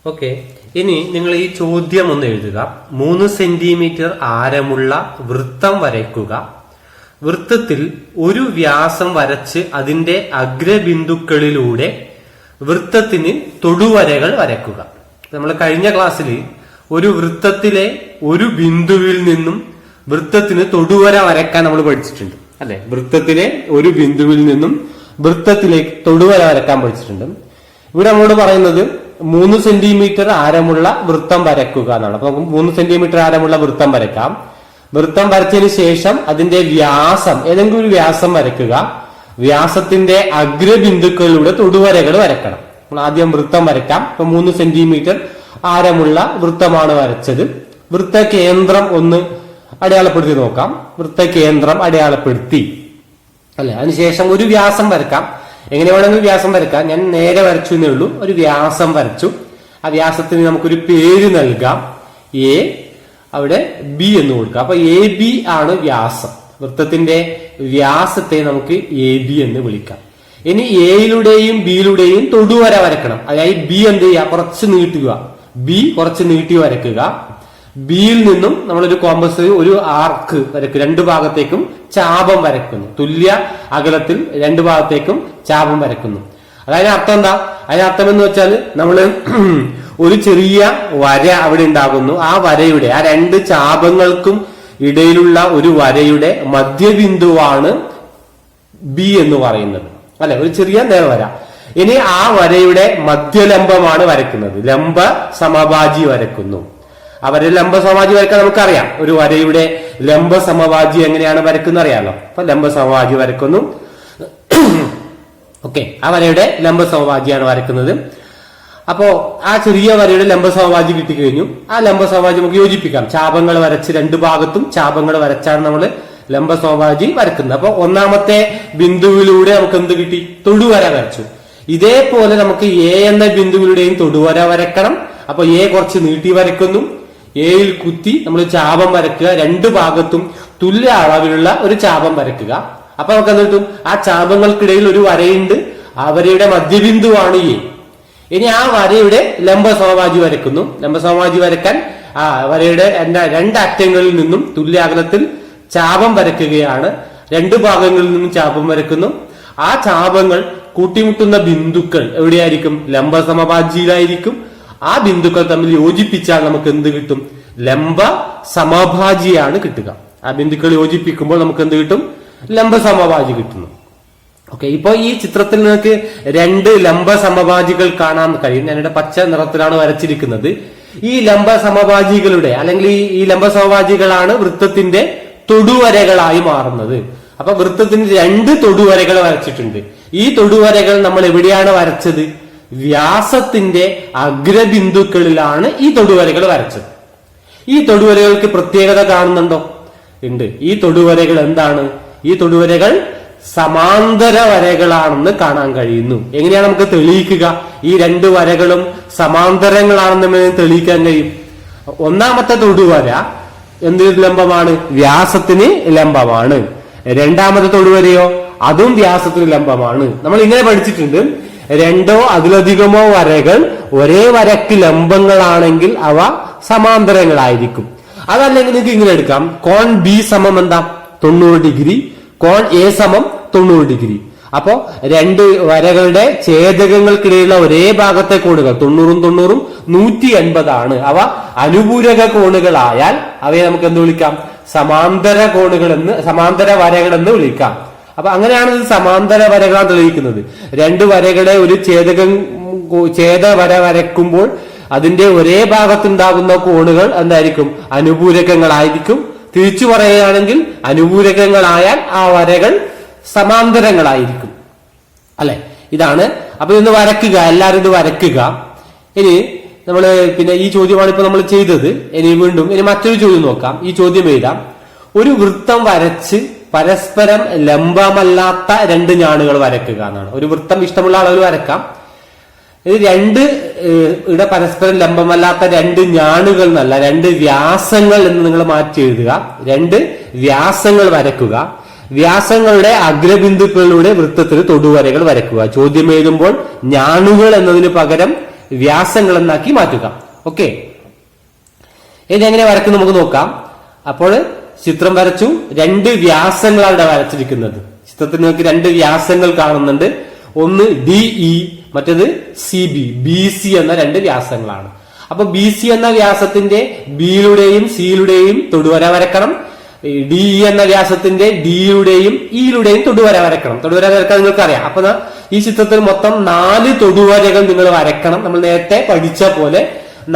Okay, ഇനി നിങ്ങൾ ഈ ചോദ്യം ഒന്ന് എഴുതുക. 3 സെന്റിമീറ്റർ ആരമുള്ള വൃത്തം വരയ്ക്കുക. വൃത്തത്തിൽ ഒരു വ്യാസം വരച്ച് അതിന്റെ അഗ്രബിന്ദുക്കളിലൂടെ വൃത്തത്തിന് തൊടുവരകൾ വരയ്ക്കുക. നമ്മൾ കഴിഞ്ഞ ക്ലാസ്സിൽ ഒരു വൃത്തത്തിലെ ഒരു ബിന്ദുവിൽ നിന്നും വൃത്തത്തിന് തൊടുവര വരയ്ക്കാൻ നമ്മൾ പഠിച്ചിട്ടുണ്ട് അല്ലെ. വൃത്തത്തിലെ ഒരു ബിന്ദുവിൽ നിന്നും വൃത്തത്തിലേക്ക് തൊടുവര വരയ്ക്കാൻ പഠിച്ചിട്ടുണ്ട്. ഇവിടെ നമ്മളോട് പറയുന്നത് 3 സെന്റിമീറ്റർ ആരമുള്ള വൃത്തം വരയ്ക്കുക എന്നാണ്. അപ്പൊ 3 സെന്റിമീറ്റർ ആരമുള്ള വൃത്തം വരയ്ക്കാം. വൃത്തം വരച്ചതിന് ശേഷം അതിന്റെ വ്യാസം, ഏതെങ്കിലും ഒരു വ്യാസം വരയ്ക്കുക. വ്യാസത്തിന്റെ അഗ്രബിന്ദുക്കളിലൂടെ തൊടുവരകൾ വരയ്ക്കണം. നമ്മൾ ആദ്യം വൃത്തം വരയ്ക്കാം. ഇപ്പൊ 3 സെന്റിമീറ്റർ ആരമുള്ള വൃത്തമാണ് വരച്ചത്. വൃത്തകേന്ദ്രം ഒന്ന് അടയാളപ്പെടുത്തി നോക്കാം. വൃത്തകേന്ദ്രം അടയാളപ്പെടുത്തി അല്ലെ. അതിനുശേഷം ഒരു വ്യാസം വരക്കാം. എങ്ങനെ വേണമെങ്കിൽ വ്യാസം വരക്കാം. ഞാൻ നേരെ വരച്ചു എന്നേ ഉള്ളൂ. ഒരു വ്യാസം വരച്ചു. ആ വ്യാസത്തിന് നമുക്കൊരു പേര് നൽകാം. എ, അവിടെ ബി എന്ന് കൊടുക്കാം. അപ്പൊ എ ബി ആണ് വ്യാസം. വൃത്തത്തിന്റെ വ്യാസത്തെ നമുക്ക് എ ബി എന്ന് വിളിക്കാം. ഇനി എയിലൂടെയും ബിയിലൂടെയും തൊടുവര വരക്കണം. അതായത് ബി എന്ത് ചെയ്യുക, കുറച്ച് നീട്ടുക. ബി കുറച്ച് നീട്ടി വരയ്ക്കുക. ബിയിൽ നിന്നും നമ്മളൊരു കോമ്പസ്, ഒരു ആർക്ക് വരയ്ക്കുക. 2 ഭാഗത്തേക്കും ചാപം വരയ്ക്കുന്നു. തുല്യ അകലത്തിൽ 2 ഭാഗത്തേക്കും ചാപം വരയ്ക്കുന്നു. അതായത് അർത്ഥം എന്താ? അതിനർത്ഥം എന്ന് വെച്ചാൽ നമ്മള് ഒരു ചെറിയ വര അവിടെ ഉണ്ടാകുന്നു. ആ വരയുടെ, ആ 2 ചാപങ്ങൾക്കും ഇടയിലുള്ള ഒരു വരയുടെ മധ്യബിന്ദുവാണ് ബി എന്ന് പറയുന്നത് അല്ലെ. ഒരു ചെറിയ നേർവര. ഇനി ആ വരയുടെ മധ്യലംബമാണ് വരയ്ക്കുന്നത്. ലംബ സമഭാജി വരയ്ക്കുന്നു. അവരെ ലംബ സമഭാജി വരയ്ക്കാൻ നമുക്കറിയാം. ഒരു വരയുടെ ലംബ സമഭാജി എങ്ങനെയാണ് വരയ്ക്കുന്നത് അറിയാലോ. അപ്പൊ ലംബ സമഭാജി വരയ്ക്കുന്നു. ഓക്കെ, ആ വരയുടെ ലംബ സമഭാജിയാണ് വരയ്ക്കുന്നത്. അപ്പോ ആ ചെറിയ വരയുടെ ലംബ സമഭാജി കിട്ടിക്കഴിഞ്ഞു. ആ ലംബ സമഭാജി നമുക്ക് യോജിപ്പിക്കാം. ചാപങ്ങൾ വരച്ച് 2 ഭാഗത്തും ചാപങ്ങൾ വരച്ചാണ് നമ്മൾ ലംബ സമഭാജി വരക്കുന്നത്. അപ്പൊ ഒന്നാമത്തെ ബിന്ദുവിലൂടെ നമുക്ക് എന്ത് കിട്ടി? തൊടുവര വരച്ചു. ഇതേപോലെ നമുക്ക് എ എന്ന ബിന്ദുവിലൂടെയും തൊടുവര വരക്കണം. അപ്പൊ എ കുറച്ച് നീട്ടി വരയ്ക്കുന്നു. എയിൽ കുത്തി നമ്മൾ ചാപം വരയ്ക്കുക. 2 ഭാഗത്തും തുല്യ അളവിലുള്ള ഒരു ചാപം വരയ്ക്കുക. അപ്പൊ നമുക്ക് എന്ത് കിട്ടും? ആ ചാപങ്ങൾക്കിടയിൽ ഒരു വരയുണ്ട്. ആ വരയുടെ മധ്യബിന്ദുവാണ് എ. ഇനി ആ വരയുടെ ലംബ സമഭാജി വരയ്ക്കുന്നു. ലംബ സമഭാജി വരയ്ക്കാൻ ആ വരയുടെ 2 അറ്റങ്ങളിൽ നിന്നും തുല്യ അകലത്തിൽ ചാപം വരയ്ക്കുകയാണ്. 2 ഭാഗങ്ങളിൽ നിന്നും ചാപം വരയ്ക്കുന്നു. ആ ചാപങ്ങൾ കൂട്ടിമുട്ടുന്ന ബിന്ദുക്കൾ എവിടെയായിരിക്കും? ലംബ സമഭാജിയിലായിരിക്കും. ആ ബിന്ദുക്കൾ തമ്മിൽ യോജിപ്പിച്ചാൽ നമുക്ക് എന്ത് കിട്ടും? ലംബ സമഭാജിയാണ് കിട്ടുക. ആ ബിന്ദുക്കൾ യോജിപ്പിക്കുമ്പോൾ നമുക്ക് എന്ത് കിട്ടും? ലംബ സമഭാജി കിട്ടുന്നു. ഓക്കെ, ഇപ്പൊ ഈ ചിത്രത്തിൽ നിങ്ങൾക്ക് 2 ലംബ സമഭാജികൾ കാണാൻ കഴിയും. ഞാനിവിടെ പച്ച നിറത്തിലാണ് വരച്ചിരിക്കുന്നത്. ഈ ലംബ സമഭാജികളുടെ അല്ലെങ്കിൽ ഈ ലംബ സമഭാജികളാണ് വൃത്തത്തിന്റെ തൊടുവരകളായി മാറുന്നത്. അപ്പൊ വൃത്തത്തിന് 2 തൊടുവരകൾ വരച്ചിട്ടുണ്ട്. ഈ തൊടുവരകൾ നമ്മൾ എവിടെയാണ് വരച്ചത്? വ്യാസത്തിന്റെ അഗ്രബിന്ദുക്കളിലാണ് ഈ തൊടുവരകൾ വരച്ചത്. ഈ തൊടുവരകൾക്ക് പ്രത്യേകത കാണുന്നുണ്ടോ? ഉണ്ട്. ഈ തൊടുവരകൾ എന്താണ്? ഈ തൊടുവരകൾ സമാന്തര വരകളാണെന്ന് കാണാൻ കഴിയുന്നു. എങ്ങനെയാണ് നമുക്ക് തെളിയിക്കുക? ഈ 2 വരകളും സമാന്തരങ്ങളാണെന്ന് തെളിയിക്കാൻ കഴിയും. ഒന്നാമത്തെ തൊടുവര എന്തിന് ലംബമാണ്? വ്യാസത്തിന് ലംബമാണ്. രണ്ടാമത്തെ തൊടുവരയോ അതും വ്യാസത്തിന് ലംബമാണ്. നമ്മൾ ഇങ്ങനെ പഠിച്ചിട്ടുണ്ട്. 2ഓ അതിലധികമോ വരകൾ ഒരേ വരക്ക് ലംബങ്ങളാണെങ്കിൽ അവ സമാന്തരങ്ങളായിരിക്കും. അതല്ലെങ്കിൽ നിങ്ങൾക്ക് ഇങ്ങനെ എടുക്കാം. കോൺ ബി സമം എന്താ? 90 ഡിഗ്രി. കോൺ എ സമം 90 ഡിഗ്രി. അപ്പോ 2 വരകളുടെ ഛേദകങ്ങൾക്കിടയിലുള്ള ഒരേ ഭാഗത്തെ കോണുകൾ 90ഉം 90ഉം 180 ആണ്. അവ അനുപൂരക കോണുകളായാൽ അവയെ നമുക്ക് എന്ത് വിളിക്കാം? സമാന്തര കോണുകൾ എന്ന്, സമാന്തര വരകൾ എന്ന് വിളിക്കാം. അപ്പൊ അങ്ങനെയാണ് ഇത് സമാന്തര വരകളാണ് തെളിയിക്കുന്നത്. 2 വരകളെ ഒരു ഛേദ വര വരയ്ക്കുമ്പോൾ അതിന്റെ ഒരേ ഭാഗത്തുണ്ടാകുന്ന കോണുകൾ എന്തായിരിക്കും? അനുപൂരകങ്ങളായിരിക്കും. തിരിച്ചു പറയുകയാണെങ്കിൽ അനുപൂരകങ്ങളായാൽ ആ വരകൾ സമാന്തരങ്ങളായിരിക്കും അല്ലെ. ഇതാണ്. അപ്പൊ ഇതൊന്ന് വരയ്ക്കുക. എല്ലാവരും ഇത് വരയ്ക്കുക. ഇനി നമ്മള് പിന്നെ ഈ ചോദ്യമാണ് ഇപ്പൊ നമ്മൾ ചെയ്തത്. ഇനി മറ്റൊരു ചോദ്യം നോക്കാം. ഈ ചോദ്യം എഴുതാം. ഒരു വൃത്തം വരച്ച് പരസ്പരം ലംബമല്ലാത്ത 2 ഞാണുകൾ വരയ്ക്കുക എന്നാണ്. ഒരു വൃത്തം ഇഷ്ടമുള്ള അളവിൽ വരക്കാം. ഇത് 2 ഇവിടെ പരസ്പരം ലംബമല്ലാത്ത 2 ഞാണുകൾ എന്നല്ല, 2 വ്യാസങ്ങൾ എന്ന് നിങ്ങൾ മാറ്റി എഴുതുക. 2 വ്യാസങ്ങൾ വരയ്ക്കുക. വ്യാസങ്ങളുടെ അഗ്രബിന്ദുക്കളിലൂടെ വൃത്തത്തിൽ തൊടുവരകൾ വരയ്ക്കുക. ചോദ്യം എഴുതുമ്പോൾ ഞാണുകൾ എന്നതിന് പകരം വ്യാസങ്ങൾ എന്നാക്കി മാറ്റുക. ഓക്കെ, ഇത് എങ്ങനെ വരക്കും നമുക്ക് നോക്കാം. അപ്പോൾ ചിത്രം വരച്ചു, രണ്ട് വ്യാസങ്ങളാണ് ഇവിടെ വരച്ചിരിക്കുന്നത്. ചിത്രത്തിൽ നിങ്ങൾക്ക് രണ്ട് വ്യാസങ്ങൾ കാണുന്നുണ്ട്. ഒന്ന് DE, മറ്റേത് CB, BC എന്ന രണ്ട് വ്യാസങ്ങളാണ്. അപ്പൊ BC എന്ന വ്യാസത്തിന്റെ ബിയിലൂടെയും സിയിലൂടെയും തൊടുവര വരക്കണം. DE എന്ന വ്യാസത്തിന്റെ ഡിയിലൂടെയും ഇയിലൂടെയും തൊടുവര വരക്കണം. തൊടുവര വരക്കാൻ നിങ്ങൾക്ക് അറിയാം. അപ്പൊ ഈ ചിത്രത്തിൽ മൊത്തം 4 തൊടുവരകൾ നിങ്ങൾ വരക്കണം. നമ്മൾ നേരത്തെ പഠിച്ച പോലെ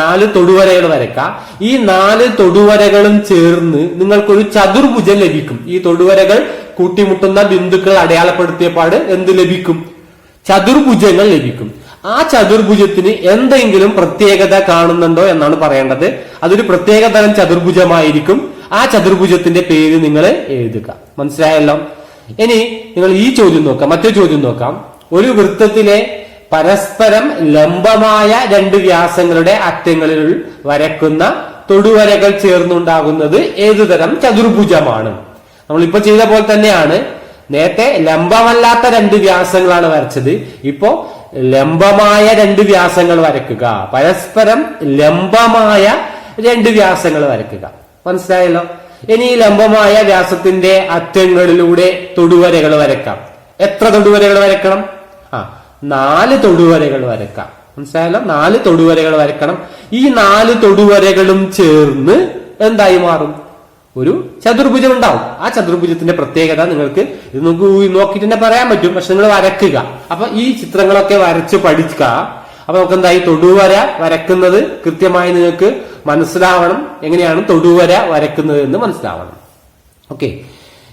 4 തൊടുവരകൾ വരക്കാം. ഈ 4 തൊടുവരകളും ചേർന്ന് നിങ്ങൾക്കൊരു ചതുർഭുജം ലഭിക്കും. ഈ തൊടുവരകൾ കൂട്ടിമുട്ടുന്ന ബിന്ദുക്കൾ അടയാളപ്പെടുത്തിയ പാട് എന്ത് ലഭിക്കും? ചതുർഭുജങ്ങൾ ലഭിക്കും. ആ ചതുർഭുജത്തിന് എന്തെങ്കിലും പ്രത്യേകത കാണുന്നുണ്ടോ എന്നാണ് പറയേണ്ടത്. അതൊരു പ്രത്യേക തരം ചതുർഭുജമായിരിക്കും. ആ ചതുർഭുജത്തിന്റെ പേര് നിങ്ങൾ എഴുതുക. മനസ്സിലായല്ലോ? ഇനി നിങ്ങൾ ഈ ചോദ്യം നോക്കാം, മറ്റൊരു ചോദ്യം നോക്കാം. ഒരു വൃത്തത്തിലെ പരസ്പരം ലംബമായ രണ്ട് വ്യാസങ്ങളുടെ അറ്റങ്ങളിൽ വരക്കുന്ന തൊടുവരകൾ ചേർന്നുണ്ടാകുന്നത് ഏതുതരം ചതുർഭുജമാണ്? നമ്മളിപ്പോ ചെയ്ത പോലെ തന്നെയാണ്. നേരത്തെ ലംബമല്ലാത്ത രണ്ട് വ്യാസങ്ങളാണ് വരച്ചത്. ഇപ്പോ ലംബമായ രണ്ട് വ്യാസങ്ങൾ വരയ്ക്കുക. പരസ്പരം ലംബമായ രണ്ട് വ്യാസങ്ങൾ വരയ്ക്കുക. മനസ്സിലായല്ലോ? ഇനി ഈ ലംബമായ വ്യാസത്തിന്റെ അറ്റങ്ങളിലൂടെ തൊടുവരകൾ വരയ്ക്കാം. എത്ര തൊടുവരകൾ വരയ്ക്കണം? 4 തൊടുവരകൾ വരയ്ക്കാം. മനസ്സിലായല്ലോ? 4 തൊടുവരകൾ വരയ്ക്കണം. ഈ 4 തൊടുവരകളും ചേർന്ന് എന്തായി മാറും? ഒരു ചതുർഭുജം ഉണ്ടാവും. ആ ചതുർഭുജത്തിന്റെ പ്രത്യേകത നിങ്ങൾക്ക് ഇത് നോക്കിയിട്ട് തന്നെ പറയാൻ പറ്റും. പക്ഷെ നിങ്ങൾ വരയ്ക്കുക. അപ്പൊ ഈ ചിത്രങ്ങളൊക്കെ വരച്ച് പഠിക്കുക. അപ്പൊ നമുക്ക് എന്തായി? തൊടുവര വരക്കുന്നത് കൃത്യമായി നിങ്ങൾക്ക് മനസ്സിലാവണം. എങ്ങനെയാണ് തൊടുവര വരക്കുന്നത് എന്ന് മനസ്സിലാവണം. ഓക്കെ,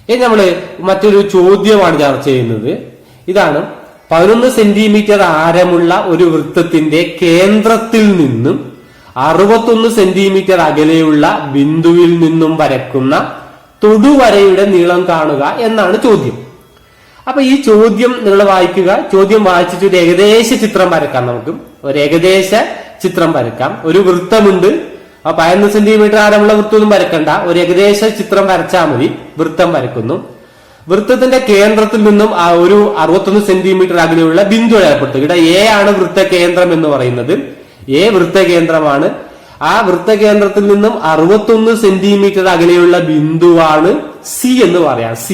ഇനി നമ്മള് മറ്റൊരു ചോദ്യമാണ് ചർച്ച ചെയ്യുന്നത്. ഇതാണ് 11 സെന്റിമീറ്റർ ആരമുള്ള ഒരു വൃത്തത്തിന്റെ കേന്ദ്രത്തിൽ നിന്നും 61 സെന്റിമീറ്റർ അകലെയുള്ള ബിന്ദുവിൽ നിന്നും വരക്കുന്ന തൊടുവരയുടെ നീളം കാണുക എന്നാണ് ചോദ്യം. അപ്പൊ ഈ ചോദ്യം നിങ്ങൾ വായിക്കുക. ചോദ്യം വായിച്ചിട്ട് ഒരു ഏകദേശ ചിത്രം വരക്കാം. നമുക്ക് ഒരു ഏകദേശ ചിത്രം വരക്കാം. ഒരു വൃത്തമുണ്ട്. ആ 11 സെന്റിമീറ്റർ ആരമുള്ള വൃത്തമൊന്നും വരക്കണ്ട. ഒരു ഏകദേശ ചിത്രം വരച്ചാൽ മതി. വൃത്തം വരക്കുന്നു. വൃത്തത്തിന്റെ കേന്ദ്രത്തിൽ നിന്നും ആ ഒരു 61 സെന്റിമീറ്റർ അകലെയുള്ള ബിന്ദു അടയാളപ്പെടുത്തുക. ഇവിടെ A ആണ് വൃത്ത കേന്ദ്രം എന്ന് പറയുന്നത്. A വൃത്തകേന്ദ്രമാണ്. ആ വൃത്തകേന്ദ്രത്തിൽ നിന്നും 61 സെന്റിമീറ്റർ അകലെയുള്ള ബിന്ദുവാണ് C എന്ന് പറയാം. C.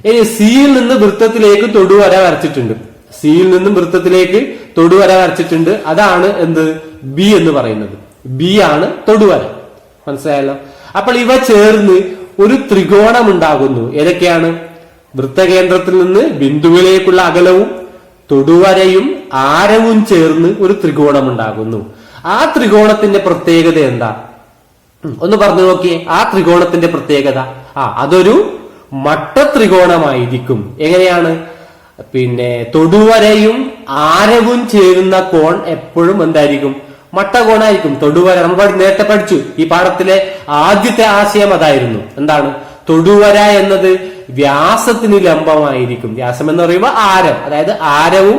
ഇനി സിയിൽ നിന്ന് വൃത്തത്തിലേക്ക് തൊടുവര വരച്ചിട്ടുണ്ട്. സിയിൽ നിന്നും വൃത്തത്തിലേക്ക് തൊടുവര വരച്ചിട്ടുണ്ട്. അതാണ് എന്ത്? B എന്ന് പറയുന്നത്. B ആണ് തൊടുവര. മനസ്സിലായല്ലോ? അപ്പോൾ ഇവ ചേർന്ന് ഒരു ത്രികോണം ഉണ്ടാകുന്നു. ഏതൊക്കെയാണ്? വൃത്തകേന്ദ്രത്തിൽ നിന്ന് ബിന്ദുവിലേക്കുള്ള അകലവും തൊടുവരയും ആരവും ചേർന്ന് ഒരു ത്രികോണം ഉണ്ടാകുന്നു. ആ ത്രികോണത്തിന്റെ പ്രത്യേകത എന്താ? ഒന്ന് പറഞ്ഞു നോക്കിയേ. ആ ത്രികോണത്തിന്റെ പ്രത്യേകത അതൊരു മട്ടത്രികോണമായിരിക്കും. എങ്ങനെയാണ്? പിന്നെ തൊടുവരയും ആരവും ചേരുന്ന കോൺ എപ്പോഴും എന്തായിരിക്കും? മട്ടകോണായിരിക്കും. തൊടുവര നമ്മൾ നേരത്തെ പഠിച്ചു. ഈ പാഠത്തിലെ ആദ്യത്തെ ആശയം അതായിരുന്നു. എന്താണ്? തൊടുവര എന്നത് വ്യാസത്തിന് ലംബമായിരിക്കും. വ്യാസം എന്ന് പറയുമ്പോൾ ആരം, അതായത് ആരവും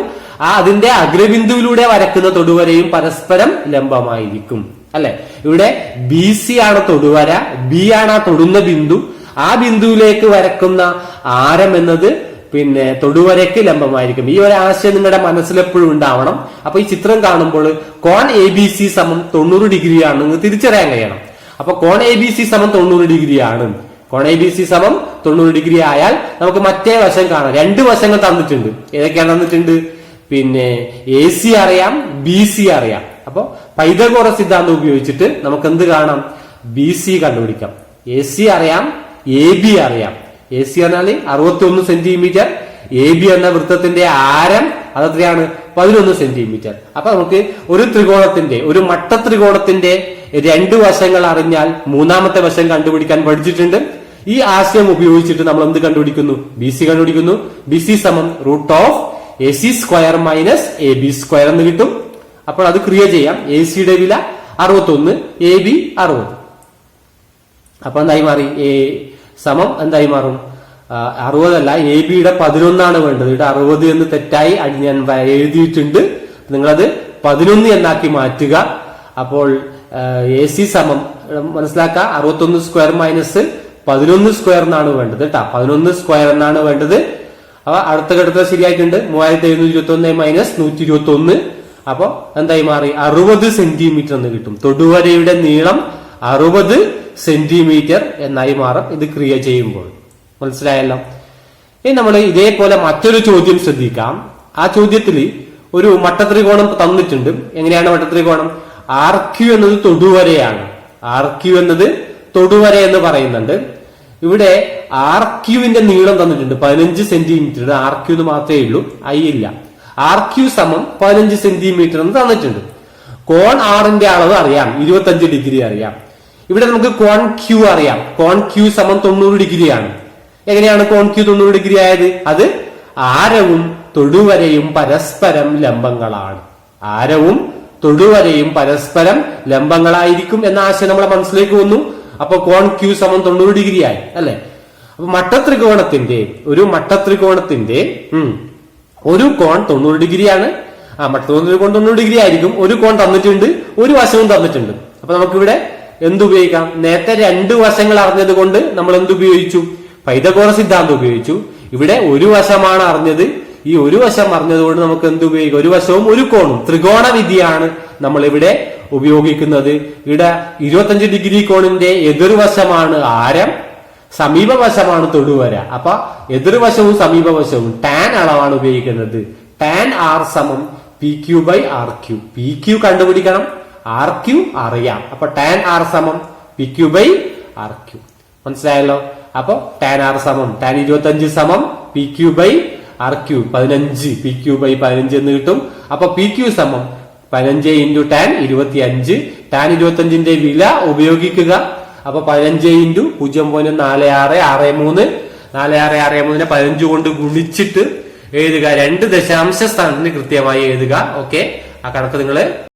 അതിന്റെ അഗ്രബിന്ദുവിലൂടെ വരക്കുന്ന തൊടുവരയും പരസ്പരം ലംബമായിരിക്കും. അല്ലെ? ഇവിടെ BC ആണ് തൊടുവര, B ആണ് ആ തൊടുന്ന ബിന്ദു. ആ ബിന്ദുവിലേക്ക് വരക്കുന്ന ആരം എന്നത് പിന്നെ തൊടുവരയ്ക്ക് ലംബമായിരിക്കും. ഈ ഒരു ആശയം നിങ്ങളുടെ മനസ്സിലെപ്പോഴും ഉണ്ടാവണം. അപ്പൊ ഈ ചിത്രം കാണുമ്പോൾ കോൺ ABC സമം 90 ഡിഗ്രിയാണ് നിങ്ങൾ തിരിച്ചറിയാൻ കഴിയണം. അപ്പൊ കോൺ ABC സമം 90 ഡിഗ്രിയാണ്. കോൺ ABC സമം 90 ഡിഗ്രി ആയാൽ നമുക്ക് മറ്റേ വശം കാണാം. 2 വശങ്ങൾ തന്നിട്ടുണ്ട്. ഏതൊക്കെയാണ് തന്നിട്ടുണ്ട്? പിന്നെ AC അറിയാം, BC അറിയാം. അപ്പൊ പൈതഗോറസ് സിദ്ധാന്തം ഉപയോഗിച്ചിട്ട് നമുക്ക് എന്ത് കാണാം? BC കണ്ടുപിടിക്കാം. AC അറിയാം, AB അറിയാം. AC പറഞ്ഞാൽ 61 സെന്റിമീറ്റർ. AB എന്ന വൃത്തത്തിന്റെ ആരം അതെത്രയാണ്? 11 സെന്റിമീറ്റർ. അപ്പൊ നമുക്ക് ഒരു ത്രികോണത്തിന്റെ, ഒരു മട്ടത്രികോണത്തിന്റെ 2 വശങ്ങൾ അറിഞ്ഞാൽ മൂന്നാമത്തെ വശം കണ്ടുപിടിക്കാൻ പഠിച്ചിട്ടുണ്ട്. ഈ ആശയം ഉപയോഗിച്ചിട്ട് നമ്മൾ എന്ത് കണ്ടുപിടിക്കുന്നു? BC കണ്ടുപിടിക്കുന്നു. BC സമം √AC² - AB² എന്ന് കിട്ടും. അപ്പോൾ അത് ക്രിയ ചെയ്യാം. AC-യുടെ വില 61, AB 60. അപ്പൊ എന്തായി മാറി? സമം എന്തായി മാറും? 60 അല്ല, AB-യുടെ 11 വേണ്ടത്. ഇവിടെ 60 എന്ന് തെറ്റായി ഞാൻ എഴുതിയിട്ടുണ്ട്. നിങ്ങളത് 11 എന്നാക്കി മാറ്റുക. അപ്പോൾ AC സമം മനസ്സിലാക്കുക. 61² - 11² എന്നാണ് വേണ്ടത് കേട്ടാ. 11² എന്നാണ് വേണ്ടത്. അപ്പൊ അടുത്ത ഘട്ടത്തിൽ ശരിയായിട്ടുണ്ട്. 3721 - 121. അപ്പൊ എന്തായി മാറി 60 സെന്റിമീറ്റർ എന്ന് കിട്ടും. തൊടുവരയുടെ നീളം 60 സെന്റിമീറ്റർ എന്നായി മാറും ഇത് ക്രിയ ചെയ്യുമ്പോൾ. മനസ്സിലായല്ലോ? ഇനി നമ്മൾ ഇതേപോലെ മറ്റൊരു ചോദ്യം ശ്രദ്ധിക്കാം. ആ ചോദ്യത്തിൽ ഒരു മട്ടത്രികോണം തന്നിട്ടുണ്ട്. എങ്ങനെയാണ് മട്ടത്രികോണം? ആർ ക്യു എന്നത് തൊടുവരയാണ്. ആർ ക്യു എന്നത് തൊടുവര എന്ന് പറയുന്നുണ്ട്. ഇവിടെ ആർ ക്യുവിന്റെ നീളം തന്നിട്ടുണ്ട് 15 സെന്റിമീറ്റർ. ആർ ക്യു എന്ന് മാത്രമേ ഉള്ളൂ, ഐ ഇല്ല. ആർ ക്യു സമം 15 സെന്റിമീറ്റർ എന്ന് തന്നിട്ടുണ്ട്. കോൺ ആറിന്റെ അളവ് അറിയാം, 25 ഡിഗ്രി അറിയാം. ഇവിടെ നമുക്ക് കോൺ ക്യു അറിയാം. കോൺ ക്യു സമം 90 ഡിഗ്രിയാണ്. എങ്ങനെയാണ് കോൺ ക്യു 90 ഡിഗ്രി ആയത്? അത് ആരവും തൊടുവരയും പരസ്പരം ലംബങ്ങളാണ്. ആരവും തൊടുവരയും പരസ്പരം ലംബങ്ങളായിരിക്കും എന്ന ആശയം നമ്മളെ മനസ്സിലേക്ക് വന്നു. അപ്പൊ കോൺ ക്യു സമം 90 ഡിഗ്രി ആയി അല്ലെ? അപ്പൊ മട്ടത്രികോണത്തിന്റെ ഒരു കോൺ 90 ഡിഗ്രിയാണ്. മട്ടത്രികോൺ 90 ഡിഗ്രി ആയിരിക്കും. ഒരു കോൺ തന്നിട്ടുണ്ട്, ഒരു വശവും തന്നിട്ടുണ്ട്. അപ്പൊ നമുക്കിവിടെ എന്തുപയോഗിക്കാം? നേരത്തെ 2 വശങ്ങൾ അറിഞ്ഞത് കൊണ്ട് നമ്മൾ എന്തുപയോഗിച്ചു? പൈതഗോറസ് സിദ്ധാന്തം ഉപയോഗിച്ചു. ഇവിടെ ഒരു വശമാണ് അറിഞ്ഞത്. ഈ ഒരു വശം അറിഞ്ഞതുകൊണ്ട് നമുക്ക് എന്തുപയോഗിക്കാം? ഒരു വശവും ഒരു കോണും. ത്രികോണ വിധിയാണ് നമ്മൾ ഇവിടെ ഉപയോഗിക്കുന്നത്. ഇവിടെ 25 ഡിഗ്രി കോണിന്റെ എതിർവശമാണ് ആരം, സമീപവശമാണ് തൊടുവര. അപ്പൊ എതിർവശവും സമീപവശവും ടാൻ അളവാണ് ഉപയോഗിക്കുന്നത്. ടാൻ ആർ സമം P Q by R Q. P Q കണ്ടുപിടിക്കണം, ആർ ക്യു അറിയാം. അപ്പൊ ടാൻ ആർ സമം P Q by R Q. മനസ്സിലായല്ലോ? അപ്പൊ ടാൻ ആർ സമം ടാൻ 25 സമം P Q by R Q 15. P Q by 15 എന്ന് കിട്ടും. അപ്പൊ പി ക്യു സമം 15 ഇൻറ്റു ടാൻ 25. ടാൻ 25ന്റെ വില ഉപയോഗിക്കുക. അപ്പൊ 15 ഇൻറ്റു 0.4663. 4663 15 കൊണ്ട് ഗുണിച്ചിട്ട് എഴുതുക. 2 ദശാംശ സ്ഥാനത്തിന് കൃത്യമായി എഴുതുക. ഓക്കെ, ആ കണക്ക് നിങ്ങൾ